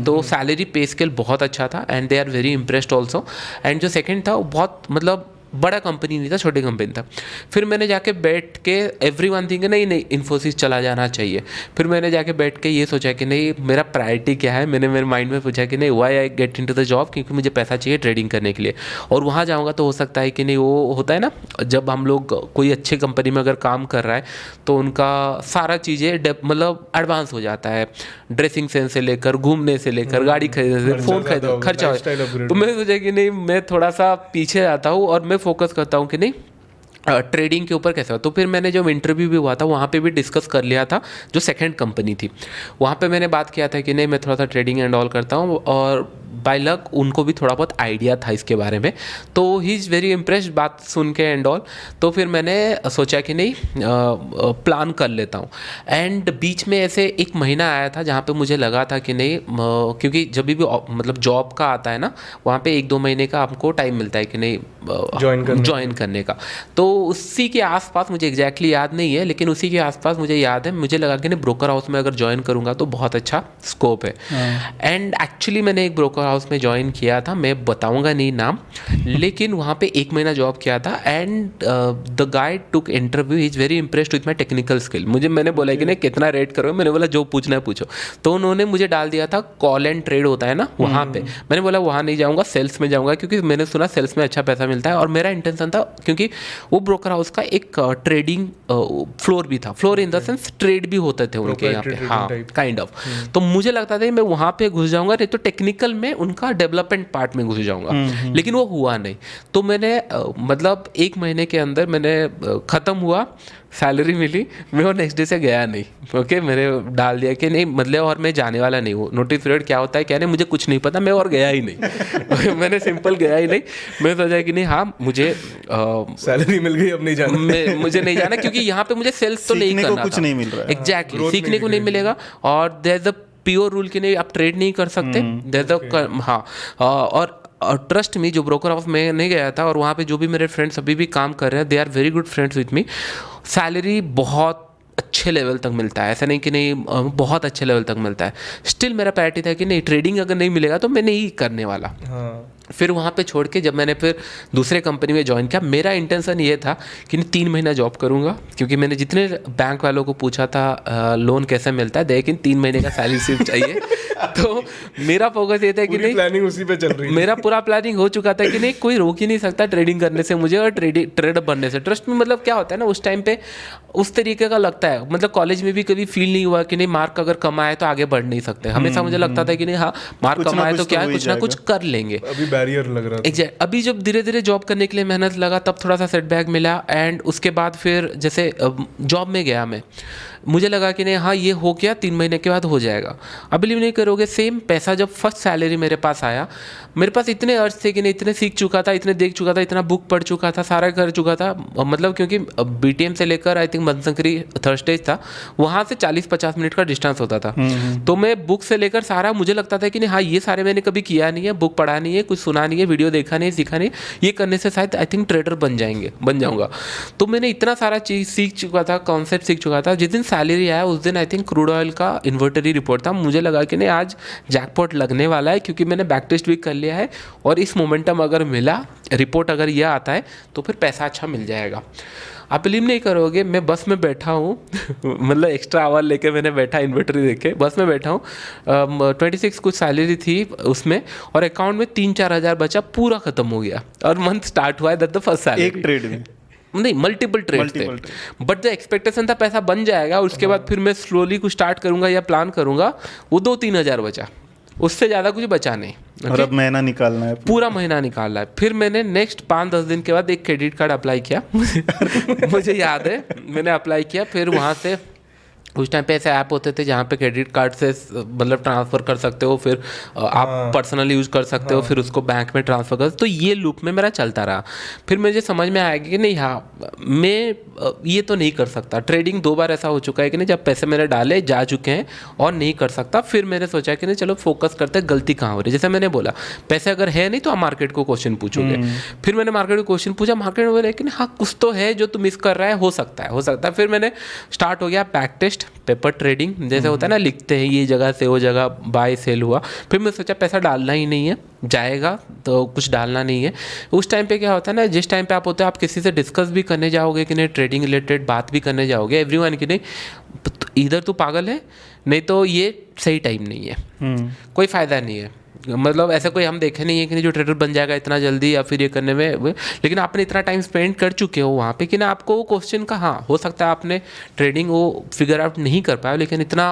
तो सैलरी पे स्केल बहुत अच्छा था and they are very impressed also. And जो सेकंड था वो बहुत मतलब बड़ा कंपनी नहीं था, छोटी कंपनी था। फिर मैंने जाके बैठ के एवरी वन थिंक नहीं नहीं इन्फोसिस चला जाना चाहिए। फिर मैंने जाके बैठ के ये सोचा कि नहीं मेरा प्रायोरिटी क्या है। मैंने मेरे माइंड में पूछा कि नहीं why I get into the job, क्योंकि मुझे पैसा चाहिए ट्रेडिंग करने के लिए। और वहाँ जाऊँगा तो हो सकता है कि नहीं, वो होता है ना जब हम लोग कोई अच्छी कंपनी में अगर काम कर रहा है तो उनका सारा चीज़ें मतलब एडवांस हो जाता है, ड्रेसिंग सेंस से लेकर घूमने से लेकर गाड़ी खरीदने से फ़ोन खरीदने खर्चा हो। तो मैंने सोचा कि नहीं मैं थोड़ा सा पीछे आता हूँ और मैं फोकस करता हूँ कि नहीं ट्रेडिंग के ऊपर कैसे हो। तो फिर मैंने जब इंटरव्यू भी हुआ था वहाँ पे भी डिस्कस कर लिया था, जो सेकंड कंपनी थी वहाँ पे मैंने बात किया था कि नहीं मैं थोड़ा सा ट्रेडिंग एंड ऑल करता हूँ। और बाय लक उनको भी थोड़ा बहुत आइडिया था इसके बारे में, तो ही इज़ वेरी इम्प्रेस्ड बात सुन के एंड ऑल। तो फिर मैंने सोचा कि नहीं प्लान कर लेता हूँ। एंड बीच में ऐसे एक महीना आया था जहाँ पे मुझे लगा था कि नहीं क्योंकि जब भी मतलब जॉब का आता है ना वहाँ पे 1-2 महीने का आपको टाइम मिलता है कि नहीं ज्वाइन करने का। तो उसी के आसपास, मुझे एग्जैक्टली याद नहीं है लेकिन उसी के आसपास मुझे याद है, मुझे लगा कि नहीं ब्रोकर हाउस में अगर ज्वाइन करूँगा तो बहुत अच्छा स्कोप है। एंड एक्चुअली मैंने एक ब्रोकर हाउस में ज्वाइन किया था, मैं बताऊंगा नहीं नाम, लेकिन वहाँ पे 1 महीना जॉब किया था। And the guy took interview, he is very impressed with my technical skill. मैंने बोला कि नहीं कितना रेट करो, मैंने बोला जो पूछना है पूछो। तो उन्होंने मुझे डाल दिया था कॉल एंड ट्रेड होता है ना वहाँ पे। मैंने बोला वहाँ नहीं जाऊँगा, सेल्स में जाऊँगा, क्योंकि मैंने सुना सेल्स में अच्छा पैसा मिलता है। और मेरा इंटेंशन था क्योंकि वो ब्रोकर हाउस का एक ट्रेडिंग फ्लोर भी था, floor in the sense trade भी होते थे उनके यहाँ पे, हाँ काइंड ऑफ। तो मुझे लगता था मैं वहाँ पे घुस जाऊँगा, नहीं तो टेक्निकल में उनका डेवलपमेंट पार्ट में घुस जाऊँगा, लेकिन वो हुआ नहीं। तो मैंने मतलब 1 महीने के अंदर मैंने ख़त्म हुआ, सैलरी मिली, मैं वो नेक्स्ट डे से गया नहीं। ओके मैंने डाल दिया कि नहीं मतलब और मैं जाने वाला नहीं हूँ। नोटिस पीरियड क्या होता है क्या नहीं मुझे कुछ नहीं पता, मैं और गया ही नहीं। मैंने सिंपल गया ही नहीं। मैं सोचा कि नहीं हाँ मुझे सैलरी मिल गई अब नहीं जाना, मुझे नहीं जाना, क्योंकि यहाँ पे मुझे सेल्स तो नहीं करना, कुछ नहीं मिल रहा है एग्जैक्टली सीखने को नहीं मिलेगा। और there is the pure rule कि नहीं आप ट्रेड नहीं कर सकते, देयर द हाँ। और ट्रस्ट मी जो ब्रोकर हाउस में नहीं गया था और वहाँ पे जो भी मेरे फ्रेंड्स अभी भी काम कर रहे हैं, they are very good friends with me. Salary बहुत अच्छे लेवल तक मिलता है, ऐसा नहीं कि नहीं बहुत अच्छे लेवल तक मिलता है। स्टिल मेरा प्रायोरिटी था कि नहीं ट्रेडिंग अगर नहीं मिलेगा तो मैं नहीं करने वाला। फिर वहाँ पे छोड़ के जब मैंने फिर दूसरे कंपनी में ज्वाइन किया, मेरा इंटेंशन ये था कि 3 महीना जॉब करूँगा, क्योंकि मैंने जितने बैंक वालों को पूछा था लोन कैसे मिलता है, लेकिन 3 महीने का सैलरी सिर्फ चाहिए। तो मेरा फोकस ये था कि नहीं प्लानिंग उसी पे चल रही है। मेरा पूरा प्लानिंग हो चुका था कि नहीं कोई रोक ही नहीं सकता ट्रेडिंग करने से मुझे और ट्रेडर बनने से। ट्रस्ट में मतलब क्या होता है ना उस टाइम पे उस तरीके का लगता है, मतलब कॉलेज में भी कभी फील नहीं हुआ कि नहीं मार्क अगर कम आए तो आगे बढ़ नहीं सकते। हमेशा मुझे लगता था कि नहीं हाँ मार्क कम आए तो क्या है कुछ ना कुछ कर लेंगे, अभी बैरियर लग रहा था। एग्जैक्ट। अभी जब धीरे धीरे जॉब करने के लिए मेहनत लगा तब थोड़ा सा सेटबैक मिला। एंड उसके बाद फिर जैसे जॉब में गया मैं, मुझे लगा कि नहीं हाँ ये हो गया 3 महीने के बाद हो जाएगा। अब बिलीव नहीं करोगे सेम पैसा जब फर्स्ट सैलरी मेरे पास आया, मेरे पास इतने अर्ज थे कि नहीं इतने सीख चुका था, इतने देख चुका था, इतना बुक पढ़ चुका था, सारा कर चुका था। मतलब क्योंकि BTM से लेकर I think Banashankari third stage था, वहाँ से 40-50 मिनट का डिस्टेंस होता था। तो मैं बुक से लेकर सारा मुझे लगता था कि नहीं हाँ ये सारे मैंने कभी किया नहीं है, बुक पढ़ा नहीं है, कुछ सुना नहीं है, वीडियो देखा नहीं, सीखा नहीं, ये करने से शायद आई थिंक ट्रेडर बन जाऊँगा। तो मैंने इतना सारा चीज़ सीख चुका था, कॉन्सेप्ट सीख चुका था। जिस दिन सैलरी आया उस दिन आई थिंक क्रूड ऑयल का इन्वर्टरी रिपोर्ट था। मुझे लगा कि नहीं आज जैकपॉट लगने वाला है, क्योंकि मैंने बैक टेस्ट भी कर लिया है और इस मोमेंटम अगर मिला, रिपोर्ट अगर यह आता है तो फिर पैसा अच्छा मिल जाएगा। आप बिलीव नहीं करोगे मैं बस में बैठा हूँ मतलब एक्स्ट्रा आवर लेके मैंने बैठा, इन्वर्टरी देखे बस में बैठा हूँ। 26 कुछ सैलरी थी उसमें और अकाउंट में 3-4 हज़ार बचा, पूरा खत्म हो गया और मंथ स्टार्ट हुआ है दैट द फर्स्ट सैलरी। एक ट्रेड में नहीं मल्टीपल ट्रेड थे, बट द एक्सपेक्टेशन था पैसा बन जाएगा। उसके बाद फिर मैं स्लोली कुछ स्टार्ट करूंगा या प्लान करूंगा, वो 2-3 हज़ार बचा, उससे ज़्यादा कुछ बचा नहीं। और अब महीना निकालना है, पूरा महीना निकालना है। फिर मैंने नेक्स्ट 5-10 दिन के बाद एक क्रेडिट कार्ड अप्लाई किया मुझे याद है मैंने अप्लाई किया। फिर वहाँ से उस टाइम पे ऐसे ऐप होते थे जहाँ पे क्रेडिट कार्ड से मतलब ट्रांसफ़र कर सकते हो, फिर आप पर्सनल यूज़ कर सकते हो, फिर उसको बैंक में ट्रांसफ़र कर। तो ये लूप में मेरा चलता रहा। फिर मुझे समझ में आया कि नहीं हाँ मैं ये तो नहीं कर सकता। ट्रेडिंग 2 बार ऐसा हो चुका है कि नहीं जब पैसे मेरे डाले जा चुके हैं और नहीं कर सकता। फिर मैंने सोचा कि नहीं चलो फोकस करते हैं गलती कहाँ हो रही है। जैसे मैंने बोला पैसे अगर है नहीं तो आप मार्केट को क्वेश्चन पूछोगे। फिर मैंने मार्केट को क्वेश्चन पूछा, मार्केट में बोला कि हाँ कुछ तो है जो तुम मिस कर रहा है, हो सकता है। फिर मैंने स्टार्ट हो गया बैक टेस्ट, पेपर ट्रेडिंग जैसे होता है ना, लिखते हैं ये जगह से वो जगह बाय सेल हुआ। फिर मैं सोचा पैसा डालना ही नहीं है, जाएगा तो कुछ डालना नहीं है। उस टाइम पे क्या होता है ना, जिस टाइम पे आप होते हैं आप किसी से डिस्कस भी करने जाओगे कि नहीं, ट्रेडिंग रिलेटेड बात भी करने जाओगे, एवरीवन की नहीं, इधर तू पागल है, नहीं तो ये सही टाइम नहीं है, कोई फ़ायदा नहीं है। मतलब ऐसा कोई हम देखे नहीं है कि नहीं जो ट्रेडर बन जाएगा इतना जल्दी या फिर ये करने में, लेकिन आपने इतना टाइम स्पेंड कर चुके हो वहाँ पे कि ना आपको वो क्वेश्चन का, हाँ हो सकता है आपने ट्रेडिंग वो फिगर आउट नहीं कर पाया, लेकिन इतना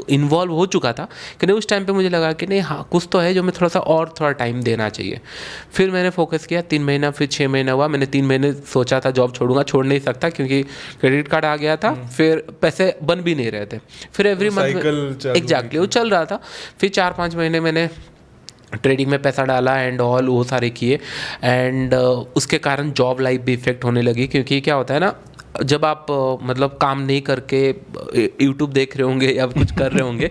इन्वॉल्व हो चुका था कि नहीं, उस टाइम पे मुझे लगा कि नहीं हाँ कुछ तो है जो मैं थोड़ा टाइम देना चाहिए। फिर मैंने फोकस किया 3 महीना, फिर 6 महीना हुआ। मैंने 3 महीने सोचा था जॉब छोड़ूंगा, छोड़ नहीं सकता क्योंकि क्रेडिट कार्ड आ गया था, फिर पैसे बन भी नहीं रहे थे, फिर एवरी मंथ एग्जैक्टली वो चल रहा था। फिर 4-5 महीने मैंने ट्रेडिंग में पैसा डाला एंड ऑल वो सारे किए, एंड उसके कारण जॉब लाइफ भी इफेक्ट होने लगी। क्योंकि क्या होता है ना, जब आप मतलब काम नहीं करके यूट्यूब देख रहे होंगे या कुछ कर रहे होंगे,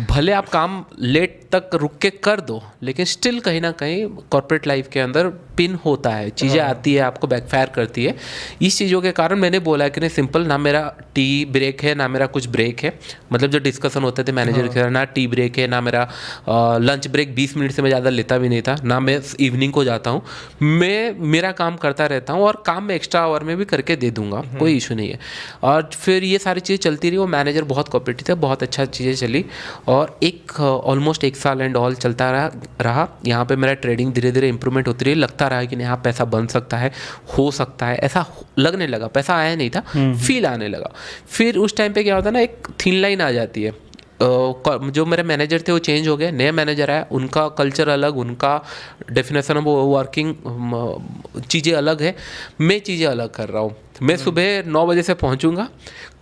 भले आप काम लेट तक रुक के कर दो, लेकिन स्टिल कहीं ना कहीं कॉर्पोरेट लाइफ के अंदर पिन होता है, चीज़ें आती है, आपको बैकफायर करती है। इस चीज़ों के कारण मैंने बोला कि नहीं सिंपल, ना मेरा टी ब्रेक है ना मेरा कुछ ब्रेक है, मतलब जो डिस्कशन होते थे मैनेजर के साथ, ना टी ब्रेक है ना मेरा लंच ब्रेक 20 मिनट से मैं ज़्यादा लेता भी नहीं था, ना मैं इवनिंग को जाता हूँ, मैं मेरा काम करता रहता हूँ और काम मैं एक्स्ट्रा आवर में भी करके दे दूँगा, कोई इशू नहीं है। और फिर ये सारी चीज़ें चलती रही, वो मैनेजर बहुत कोऑपरेटिव थे, बहुत अच्छा चीज़ें चली, और एक ऑलमोस्ट 1 साल एंड ऑल चलता रहा। यहाँ पे मेरा ट्रेडिंग धीरे धीरे इंप्रूवमेंट होती रही, लगता रहा कि नहीं हाँ पैसा बन सकता है, हो सकता है, ऐसा लगने लगा। पैसा आया नहीं था, फील आने लगा। फिर उस टाइम पे क्या होता है ना, एक थिन लाइन आ जाती है। जो मेरे मैनेजर थे वो चेंज हो गए, नए मैनेजर आया, उनका कल्चर अलग, उनका डेफिनेशन ऑफ वर्किंग चीज़ें अलग है, मैं चीज़ें अलग कर रहा हूँ। मैं सुबह 9 बजे से पहुँचूँगा,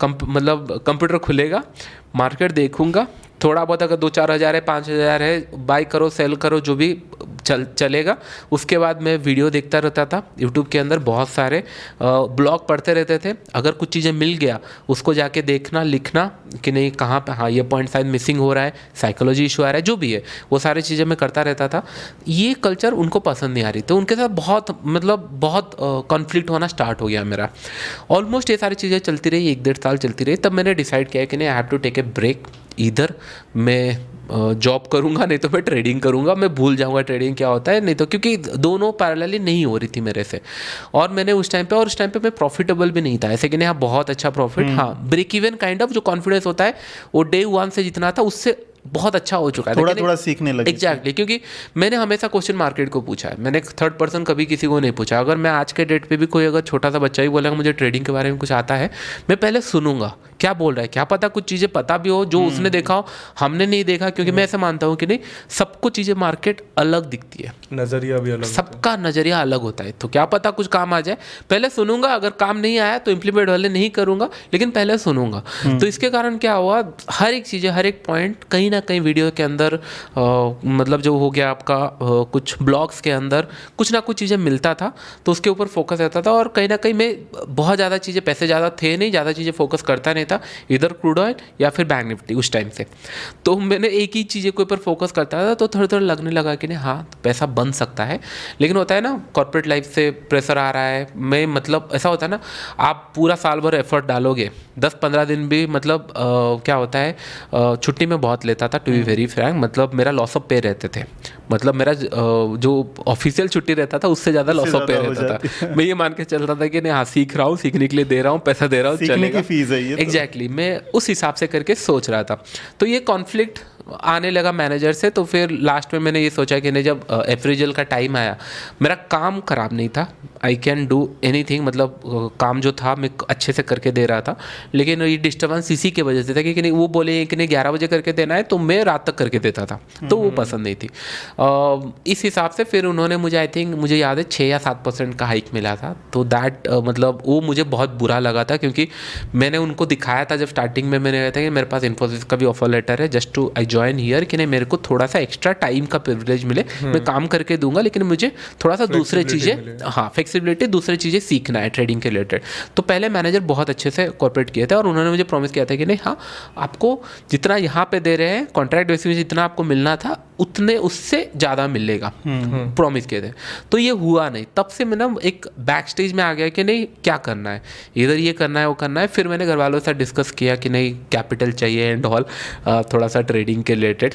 मतलब कंप्यूटर खुलेगा, मार्केट देखूँगा, थोड़ा बहुत अगर 2-4 हज़ार है, 5 हज़ार है, बाई करो सेल करो, जो भी चलेगा। उसके बाद मैं वीडियो देखता रहता था यूट्यूब के अंदर, बहुत सारे ब्लॉग पढ़ते रहते थे। अगर कुछ चीज़ें मिल गया उसको जाके देखना, लिखना कि नहीं कहाँ पे हाँ ये पॉइंट शायद मिसिंग हो रहा है, साइकोलॉजी इशू आ रहा है, जो भी है वो सारी चीज़ें मैं करता रहता था। ये कल्चर उनको पसंद नहीं आ रही, तो उनके साथ बहुत कॉन्फ्लिक्ट होना स्टार्ट हो गया मेरा। ऑलमोस्ट ये सारी चीज़ें चलती रही, 1-1.5 साल चलती रही। तब मैंने डिसाइड किया कि नहीं, I have to take a break, इधर मैं जॉब करूँगा, नहीं तो मैं ट्रेडिंग करूँगा, मैं भूल जाऊँगा ट्रेडिंग क्या होता है, नहीं तो क्योंकि दोनों पैरेलली नहीं हो रही थी मेरे से। और मैंने उस टाइम पे मैं प्रॉफिटेबल भी नहीं था, ऐसे कि नहीं हाँ बहुत अच्छा प्रॉफिट, हाँ ब्रेक इवन काइंड ऑफ जो कॉन्फिडेंस होता है वो डे 1 से जितना था उससे बहुत अच्छा हो चुका है, थोड़ा सीखने लगे। एग्जैक्टली, क्योंकि मैंने हमेशा क्वेश्चन मार्केट को पूछा है, मैंने थर्ड पर्सन कभी किसी को नहीं पूछा। अगर मैं आज के डेट पे भी कोई अगर छोटा सा बच्चा ही बोलेगा मुझे ट्रेडिंग के बारे में कुछ आता है, मैं पहले सुनूंगा क्या बोल रहा है, क्या पता कुछ चीज़ें पता भी हो जो उसने देखा हो, हमने नहीं देखा। क्योंकि मैं ऐसे मानता हूँ कि नहीं, सबको चीज़ें मार्केट अलग दिखती है, नज़रिया भी अलग, सबका नज़रिया अलग होता है, तो क्या पता कुछ काम आ जाए। पहले सुनूंगा, अगर काम नहीं आया तो इम्प्लीमेंट वाले नहीं करूँगा, लेकिन पहले सुनूंगा। तो इसके कारण क्या हुआ, हर एक चीज़ें, हर एक पॉइंट कहीं ना कहीं वीडियो के अंदर मतलब जो हो गया आपका कुछ ब्लॉग्स के अंदर कुछ ना कुछ चीज़ें मिलता था, तो उसके ऊपर फोकस रहता था। और कहीं ना कहीं मैं बहुत ज़्यादा चीज़ें, पैसे ज़्यादा थे नहीं, ज़्यादा चीज़ें फोकस करता नहीं था, इधर क्रूड ऑयल या फिर बैंक निफ्टी उस टाइम से। तो मैंने एक ही चीज़ के ऊपर फोकस करता था, तो थोड़ा थोड़ा लगने लगा कि नहीं हाँ पैसा बन सकता है। लेकिन होता है ना, कॉर्पोरेट लाइफ से प्रेशर आ रहा है, मैं मतलब ऐसा होता है ना, आप पूरा साल भर एफर्ट डालोगे, 10-15 दिन भी मतलब क्या होता है, छुट्टी में बहुत लेता था, टू बी वेरी फ्रैंक, मतलब मेरा लॉस ऑफ पे रहते थे, मतलब मेरा जो ऑफिशियल छुट्टी रहता था उससे ज़्यादा लॉस ऑफ पे रहता था। मैं ये मान के चल रहा था कि नहीं हाँ सीख रहा हूँ, सीखने के लिए दे रहा हूँ, पैसा दे रहा हूँ, चलेगा, फीस है ये। एग्जैक्टली, मैं उस हिसाब से करके सोच रहा था। तो ये कॉन्फ्लिक्ट आने लगा मैनेजर से। तो फिर लास्ट में मैंने ये सोचा कि नहीं, जब अप्रेजल का टाइम आया, मेरा काम ख़राब नहीं था, आई कैन डू एनीथिंग, मतलब काम जो था मैं अच्छे से करके दे रहा था, लेकिन ये डिस्टर्बेंस इसी की वजह से था कि नहीं वो बोले कि नहीं 11 बजे करके देना है, तो मैं रात तक करके देता था, तो वो पसंद नहीं थी। इस हिसाब से फिर उन्होंने मुझे, आई थिंक मुझे याद है 6 या 7% का हाइक मिला था। तो दैट मतलब वो मुझे बहुत बुरा लगा था, क्योंकि मैंने उनको दिखाया था जब स्टार्टिंग में, मैंने कहा था कि मेरे पास इन्फोसिस का भी ऑफर लेटर है, just to I join here कि नहीं मेरे को थोड़ा सा एक्स्ट्रा टाइम का प्रिविलेज मिले, मैं काम करके दूंगा लेकिन मुझे थोड़ा सा दूसरे चीज़ें, हाँ फ्लेक्सिबिलिटी, दूसरी चीज़ें सीखना है ट्रेडिंग के रिलेटेड। तो पहले मैनेजर बहुत अच्छे से कॉर्पोरेट किए थे और उन्होंने मुझे प्रॉमिस किया था कि नहीं हाँ आपको जितना यहाँ पे दे रहे हैं कॉन्ट्रैक्ट बेसिस में जितना आपको मिलना था उतने उससे ज़्यादा मिलेगा, प्रॉमिस किए थे। तो ये हुआ नहीं, तब से मैं ना एक बैक स्टेज में आ गया कि नहीं क्या करना है, इधर ये करना है वो करना है। फिर मैंने घर वालों के साथ डिस्कस किया कि नहीं कैपिटल चाहिए एंड ऑल, थोड़ा सा ट्रेडिंग के रिलेटेड।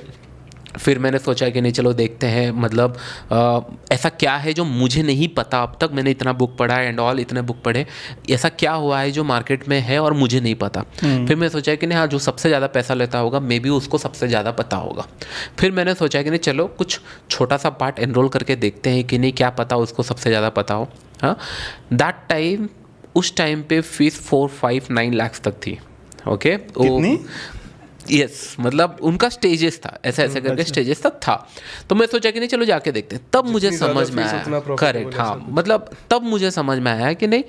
फिर मैंने सोचा कि नहीं चलो देखते हैं, मतलब ऐसा क्या है जो मुझे नहीं पता अब तक, मैंने इतना बुक पढ़ा एंड ऑल, इतने बुक पढ़े, ऐसा क्या हुआ है जो मार्केट में है और मुझे नहीं पता। फिर मैं सोचा कि नहीं हाँ जो सबसे ज़्यादा पैसा लेता होगा मे बी उसको सबसे ज़्यादा पता होगा। फिर मैंने सोचा कि नहीं चलो कुछ छोटा सा पार्ट एनरोल करके देखते हैं कि नहीं क्या पता उसको सबसे ज़्यादा पता हो। हाँ दैट टाइम, उस टाइम पे फीस 4-5-9 लाख तक थी। ओके कितनी? यस मतलब उनका स्टेजेस था, ऐसे ऐसे करके स्टेजेस तक था। तो मैं सोचा कि नहीं चलो जाके देखते हैं। तब मुझे समझ में आया, करेक्ट हाँ, मतलब तब मुझे समझ में आया कि नहीं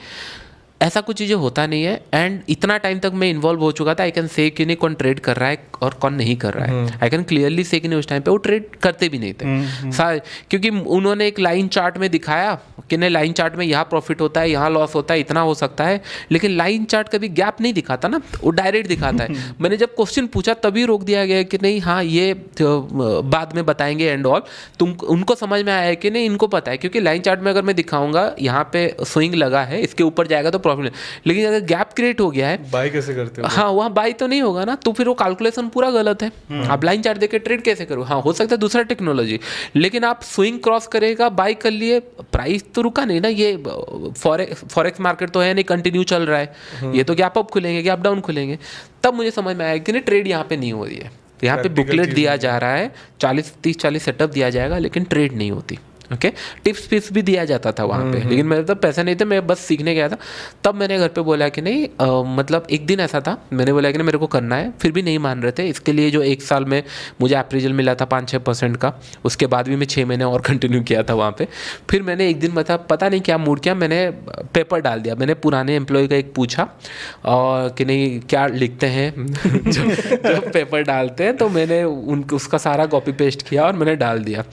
ऐसा कुछ चीज़ें होता नहीं है। एंड इतना टाइम तक मैं इन्वॉल्व हो चुका था, आई कैन से कि नहीं कौन ट्रेड कर रहा है और कौन नहीं कर रहा है। आई कैन क्लियरली से कि नहीं उस टाइम पे वो ट्रेड करते भी नहीं थे सारे, क्योंकि उन्होंने एक लाइन चार्ट में दिखाया कि नहीं लाइन चार्ट में यहाँ प्रॉफिट होता है, यहाँ लॉस होता है, इतना हो सकता है, लेकिन लाइन चार्ट कभी गैप नहीं दिखाता ना, वो डायरेक्ट दिखाता है। मैंने जब क्वेश्चन पूछा तभी रोक दिया गया कि नहीं हाँ ये बाद में बताएंगे एंड ऑल। तुम उनको समझ में आया कि नहीं इनको पता है, क्योंकि लाइन चार्ट में अगर मैं दिखाऊंगा यहाँ पे स्विंग लगा है, इसके ऊपर जाएगा तो प्रॉफिट, लेकिन अगर गैप क्रिएट हो गया है बाय कैसे करते हो? हाँ वहाँ बाय तो नहीं होगा ना, तो फिर वो कैलकुलेशन पूरा गलत है। आप लाइन चार्ट देके ट्रेड कैसे करो? हाँ हो सकता है दूसरा टेक्नोलॉजी, लेकिन आप स्विंग क्रॉस करेगा, बाय कर लिए, प्राइस तो रुका नहीं ना, ये फॉरेक्स मार्केट तो है नहीं, कंटिन्यू चल रहा है, ये तो गैप अप खुलेंगे गैप डाउन खुलेंगे। तब मुझे समझ में आया कि नहीं ट्रेड यहाँ पे नहीं हो रही है। तो यहाँ पे बुकलेट दिया जा रहा है, 40 सेटअप दिया जाएगा लेकिन ट्रेड नहीं होती। ओके टिप्स पिप्स भी दिया जाता था वहाँ पे, लेकिन मेरे तो पैसे नहीं थे, मैं बस सीखने गया था। तब मैंने घर पे बोला कि नहीं मतलब एक दिन ऐसा था मैंने बोला कि नहीं मेरे को करना है, फिर भी नहीं मान रहे थे। इसके लिए जो 1 साल में मुझे अप्रेजल मिला था 5-6% का, उसके बाद भी मैं 6 महीने और कंटिन्यू किया था वहाँ पे। फिर मैंने एक दिन पता नहीं क्या मूड किया, मैंने पेपर डाल दिया। मैंने पुराने एम्प्लॉय का एक पूछा और कि नहीं क्या लिखते हैं जो पेपर डालते हैं, तो मैंने उसका सारा कॉपी पेस्ट किया और मैंने डाल दिया।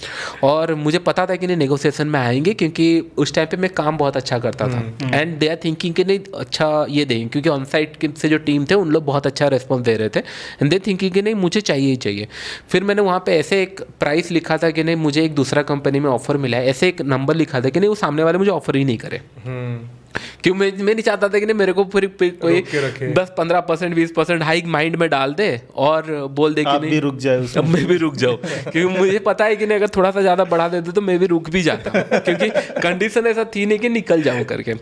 और मुझे पता था कि नहीं नेगोशिएशन में आएंगे, क्योंकि उस टाइम पे मैं काम बहुत अच्छा करता था एंड दे आर थिंकिंग कि नहीं अच्छा ये देंगे, क्योंकि ऑन साइट से जो टीम थे उन लोग बहुत अच्छा रिस्पॉन्स दे रहे थे एंड दे थिंकिंग कि नहीं मुझे चाहिए ही चाहिए। फिर मैंने वहाँ पे ऐसे एक प्राइस लिखा था कि नहीं मुझे एक दूसरा कंपनी में ऑफर मिला है, ऐसे एक नंबर लिखा था कि नहीं वो सामने वाले मुझे ऑफर ही नहीं करे, क्यों मैं नहीं चाहता था कि नहीं मेरे को फिर कोई 10-15% 20% हाइक माइंड में डाल दे और बोल दे कि आप नहीं भी रुक जाए उसमें। अब मैं भी रुक जाऊँ, क्योंकि मुझे पता है कि नहीं अगर थोड़ा सा ज़्यादा बढ़ा देते तो मैं भी रुक भी जाता, क्योंकि कंडीशन ऐसा थी नहीं कि निकल जाऊँ करके।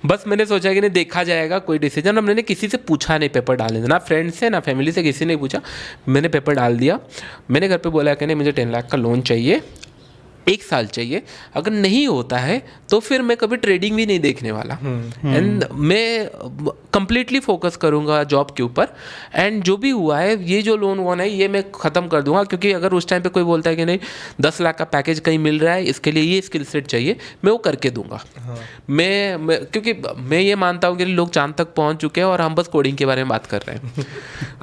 बस मैंने सोचा कि नहीं देखा जाएगा कोई डिसीजन। अब मैंने किसी से पूछा नहीं पेपर डालने से, ना फ्रेंड से ना फैमिली से, किसी ने पूछा, मैंने पेपर डाल दिया। मैंने घर पर बोला कि नहीं मुझे 10 लाख का लोन चाहिए, 1 साल चाहिए, अगर नहीं होता है तो फिर मैं कभी ट्रेडिंग भी नहीं देखने वाला एंड मैं कंप्लीटली फोकस करूंगा जॉब के ऊपर। एंड जो भी हुआ है ये जो लोन वोन है ये मैं ख़त्म कर दूंगा, क्योंकि अगर उस टाइम पे कोई बोलता है कि नहीं 10 लाख का पैकेज कहीं मिल रहा है, इसके लिए ये स्किल सेट चाहिए, मैं वो करके दूंगा। मैं क्योंकि मैं ये मानता हूँ कि लोग चांद तक पहुँच चुके हैं और हम बस कोडिंग के बारे में बात कर रहे हैं।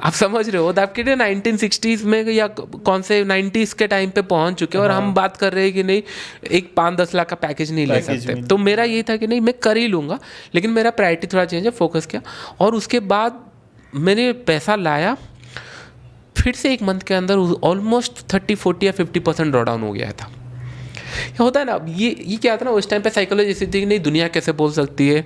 आप समझ रहे हो, आपके 1960s में या कौन से 90s के टाइम पे पहुँच चुके हैं और हम बात कर रहे हैं कि नहीं एक 5-10 लाख का पैकेज नहीं ले सकते। तो मेरा यही था कि नहीं मैं कर ही लूँगा, लेकिन मेरा प्रायोरिटी थोड़ा चेंज है, फोकस किया। और उसके बाद मैंने पैसा लाया, फिर से 1 मंथ के अंदर ऑलमोस्ट 30-40 या 50% ड्रॉ डाउन हो गया था। होता है ना, ये क्या था ना उस टाइम पे साइकोलॉजी ऐसी थी कि नहीं दुनिया कैसे बोल सकती है,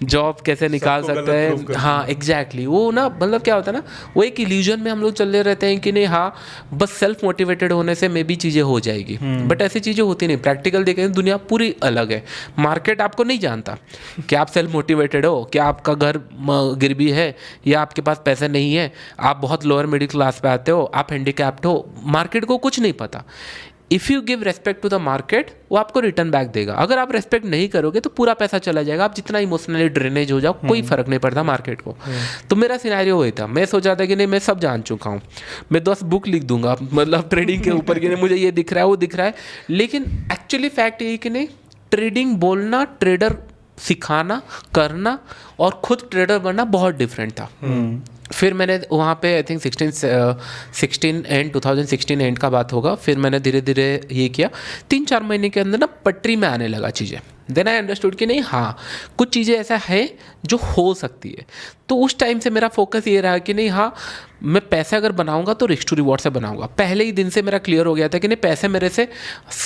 जॉब कैसे निकाल सकता है। हाँ एग्जैक्टली वो ना मतलब क्या होता है ना, वो एक इल्यूजन में हम लोग चले रहते हैं कि नहीं हाँ बस सेल्फ मोटिवेटेड होने से मे भी चीज़ें हो जाएगी, बट ऐसी चीज़ें होती नहीं। प्रैक्टिकल देखें दुनिया पूरी अलग है, मार्केट आपको नहीं जानता कि आप सेल्फ मोटिवेटेड हो, क्या आपका घर गिरवी है या आपके पास पैसे नहीं है, आप बहुत लोअर मिडिल क्लास पे आते हो, आप हैंडीकैप्ड हो, मार्केट को कुछ नहीं पता। If you give respect to the market वो आपको रिटर्न बैक देगा। अगर आप रेस्पेक्ट नहीं करोगे तो पूरा पैसा चला जाएगा, आप जितना इमोशनली ड्रेनेज हो जाओ कोई फर्क नहीं पड़ता मार्केट को। तो मेरा सिनेरियो वही था, मैं सोचा था कि नहीं मैं सब जान चुका हूँ, मैं 10 बुक लिख दूंगा मतलब ट्रेडिंग के ऊपर कि नहीं मुझे ये दिख रहा है वो दिख रहा है, लेकिन एक्चुअली फैक्ट यही कि नहीं ट्रेडिंग बोलना, ट्रेडर सिखाना करना और खुद ट्रेडर बनना बहुत डिफरेंट था। फिर मैंने वहाँ पे आई थिंक 16 एंड 2016 एंड का बात होगा। फिर मैंने धीरे धीरे ये किया, 3-4 महीने के अंदर ना पटरी में आने लगा चीज़ें। देन आई अंडरस्टूड कि नहीं, हाँ कुछ चीज़ें ऐसा है जो हो सकती है। तो उस टाइम से मेरा फोकस ये रहा कि नहीं, हाँ मैं पैसे अगर बनाऊंगा तो रिस्क टू रिवॉर्ड से बनाऊंगा। पहले ही दिन से मेरा क्लियर हो गया था कि नहीं, पैसे मेरे से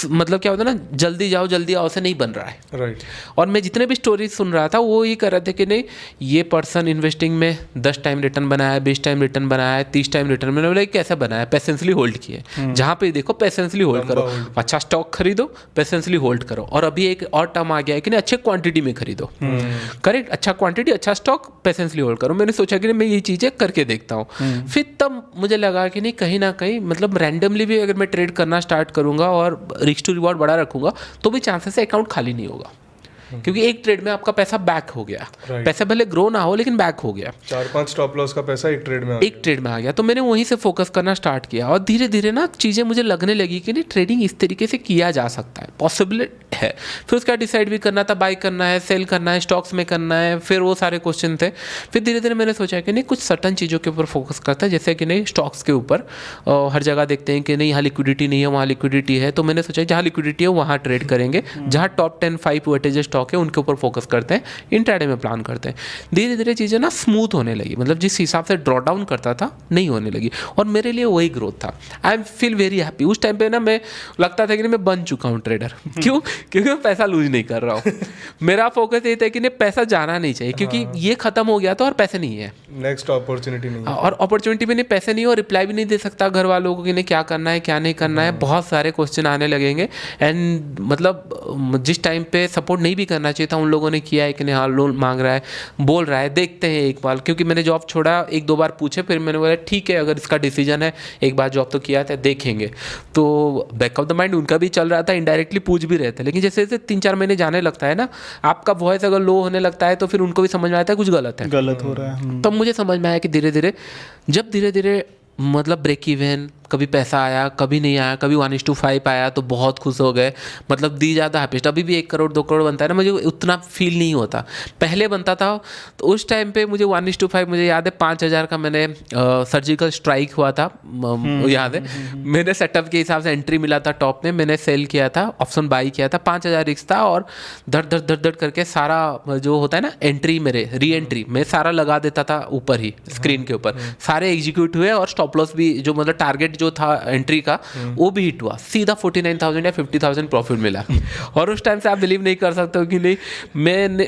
मतलब क्या होता है ना, जल्दी जाओ जल्दी आओ से नहीं बन रहा है। राइट। और मैं जितने भी स्टोरीज सुन रहा था वो ये कर रहे थे कि नहीं, ये पर्सन इन्वेस्टिंग में 10 टाइम रिटर्न बनाया, 20 टाइम रिटर्न बनाया, 30 टाइम रिटर्न। मैंने बोला कैसे बनाया? पेशेंसली होल्ड किए। जहाँ पे देखो पेशेंसली होल्ड करो, अच्छा स्टॉक खरीदो, पेशेंसली होल्ड करो। और अभी एक और टर्म आ गया है कि नहीं, अच्छे क्वांटिटी में खरीदो। करेक्ट, अच्छा क्वांटिटी, अच्छा स्टॉक, पेशेंसली होल्ड करो। मैंने सोचा कि मैं ये चीज़ें करके देखता हूँ। फिर तब मुझे लगा कि नहीं, कहीं ना कहीं मतलब रैंडमली भी अगर मैं ट्रेड करना स्टार्ट करूंगा और रिस्क टू रिवॉर्ड बड़ा रखूंगा तो भी चांसेस है अकाउंट खाली नहीं होगा, क्योंकि एक ट्रेड में आपका पैसा बैक हो गया। पैसा भले ग्रो ना हो लेकिन बैक हो गया। 4-5 स्टॉप लॉस का पैसा एक ट्रेड में आ गया। तो मैंने वहीं से फोकस करना स्टार्ट किया और धीरे धीरे ना चीज़ें मुझे लगने लगी कि नहीं, ट्रेडिंग इस तरीके से किया जा सकता है, पॉसिबल है। फिर उसका डिसाइड भी करना था, बाई करना है, सेल करना है, स्टॉक्स में करना है, फिर वो सारे क्वेश्चन थे। फिर धीरे धीरे मैंने सोचा कि नहीं, कुछ सर्टन चीज़ों के ऊपर फोकस करता है, जैसे कि नहीं स्टॉक्स के ऊपर हर जगह देखते हैं कि नहीं यहाँ लिक्विडिटी नहीं है, वहाँ लिक्विडिटी है। तो मैंने सोचा जहाँ लिक्विडिटी है वहाँ ट्रेड करेंगे, जहाँ टॉप 10 5 वेटेज स्टॉक है उनके ऊपर फोकस करते हैं, इंट्राडे में प्लान करते हैं। धीरे धीरे चीज़ें ना स्मूथ होने लगी, मतलब जिस हिसाब से ड्रॉ डाउन करता था नहीं होने लगी, और मेरे लिए वही ग्रोथ था। I am feel very happy. उस टाइम पे ना मैं लगता था कि मैं बन चुका हूँ ट्रेडर। क्यों? क्योंकि मैं पैसा लूज नहीं कर रहा हूँ। मेरा फोकस ये था कि नहीं, पैसा जाना नहीं चाहिए, क्योंकि ये खत्म हो गया था और पैसे नहीं है, नेक्स्ट अपॉर्चुनिटी नहीं है। और अपॉर्चुनिटी भी नहीं, पैसे नहीं, और रिप्लाई भी नहीं दे सकता घर वालों को कि नहीं क्या करना है क्या नहीं करना है। बहुत सारे क्वेश्चन आने लगेंगे। एंड मतलब जिस टाइम पे सपोर्ट नहीं भी करना चाहिए था उन लोगों ने किया है कि नहीं, हाँ लोन मांग रहा है, बोल रहा है, देखते हैं एक बार। क्योंकि मैंने जॉब छोड़ा, 1-2 बार पूछे, फिर मैंने बोला ठीक है अगर इसका डिसीजन है, एक बार जॉब तो किया था, देखेंगे। तो बैक ऑफ द माइंड उनका भी चल रहा था, इनडायरेक्टली पूछ भी रहे थे। लेकिन जैसे जैसे 3-4 महीने जाने लगता है ना, आपका वॉइस अगर लो होने लगता है तो फिर उनको भी समझ में आता है कुछ गलत हो रहा है। तब मुझे समझ में आया कि धीरे धीरे जब धीरे धीरे मतलब ब्रेक इवन, कभी पैसा आया कभी नहीं आया, कभी 1:5 आया तो बहुत खुश हो गए, मतलब दी ज़्यादा हैप्पीस्ट। अभी भी 1 करोड़ 2 करोड़ बनता है ना, मुझे उतना फील नहीं होता। पहले बनता था तो उस टाइम पे मुझे 1:5, मुझे याद है 5,000 का मैंने सर्जिकल स्ट्राइक हुआ था, याद है। मैंने सेटअप के हिसाब से एंट्री मिला था टॉप में, मैंने सेल किया था, ऑप्शन बाई किया था, 5,000 रिस्क था, और धड़ करके सारा जो होता है ना एंट्री, मेरे री एंट्री मैं सारा लगा देता था ऊपर ही स्क्रीन के ऊपर, सारे एग्जीक्यूट हुए, और स्टॉप लॉस भी जो मतलब टारगेट जो था एंट्री का वो भी हिट हुआ, सीधा 49,000 या 50,000 प्रॉफिट मिला। और उस टाइम से आप बिलीव नहीं कर सकते हो कि नहीं,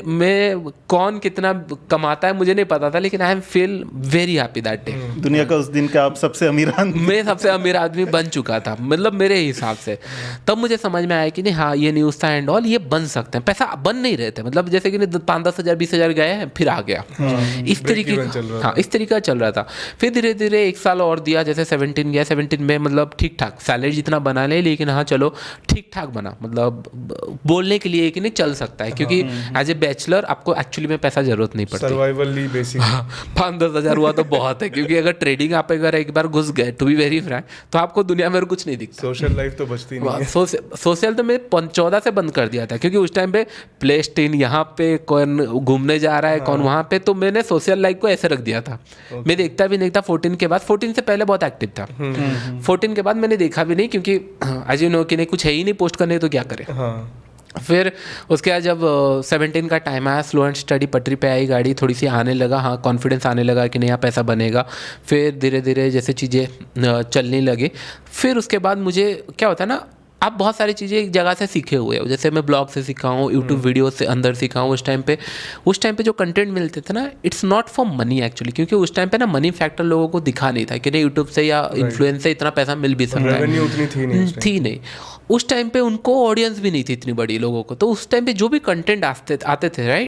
मैं कौन कितना कमाता है मुझे नहीं पता था, लेकिन I am feel very happy that day. दुनिया का उस दिन का आप सबसे अमीर मैं सबसे अमीर आदमी बन चुका था, मतलब मेरे हिसाब से। तब मुझे समझ में आया कि नहीं हाँ ये न्यूज़ था एंड ऑल, ये बन सकते हैं। पैसा बन नहीं रहे थे, मतलब जैसे कि 5-10 हज़ार 20 हज़ार गए हैं फिर आ गया, इस तरीके का, हाँ इस तरीका चल रहा था। फिर धीरे धीरे 1 साल और दिया, जैसे 17 गया, 17 में मतलब ठीक ठाक सैलरी जितना बना ले, लेकिन हाँ चलो ठीक ठाक बना, मतलब बोलने के लिए कि नहीं चल सकता है, क्योंकि एज ए बैचलर आपको एक्चुअली में पैसा जरूरत नहीं पड़ती, सर्वाइवली बेसिक। 5-10 हज़ार हुआ तो बहुत है, क्योंकि अगर ट्रेडिंग आप अगर एक बार घुस गए, टू बी वेरी फ्रैंक, तो आपको दुनिया में और कुछ नहीं दिखता। सोशल लाइफ तो बचती नहीं है। सोशल तो मैं 14 से बंद कर दिया था, क्योंकि उस टाइम पे प्ले स्टेशन यहाँ पे कौन घूमने जा रहा है, कौन वहाँ पे, तो मैंने सोशल लाइफ को ऐसे रख दिया था। मैं देखता भी नहीं था 14 के बाद, 14 से पहले बहुत एक्टिव था, 14 के बाद मैंने देखा भी नहीं, क्योंकि एज यू नो कि नहीं कुछ है ही नहीं पोस्ट करने, तो क्या करें। फिर उसके बाद जब 17 का टाइम आया, स्लो एंड स्टडी पटरी पे आई गाड़ी, थोड़ी सी आने लगा, हाँ कॉन्फिडेंस आने लगा कि नहीं यहाँ पैसा बनेगा। फिर धीरे धीरे जैसे चीज़ें चलने लगी, फिर उसके बाद मुझे क्या होता है ना, आप बहुत सारी चीज़ें एक जगह से सीखे हुए हो, जैसे मैं ब्लॉग से सीखा हूँ, यूट्यूब वीडियो से अंदर सीखा हूँ। उस टाइम पे जो कंटेंट मिलते थे ना, it's not for money actually, क्योंकि उस टाइम पे ना मनी फैक्टर लोगों को दिखा नहीं था कि नहीं यूट्यूब से या इन्फ्लुएंस से इतना पैसा मिल भी सकता है, उतनी थी नहीं। उस टाइम पे उनको ऑडियंस भी नहीं थी इतनी बड़ी लोगों को, तो उस टाइम पे जो भी कंटेंट आते थे राइट,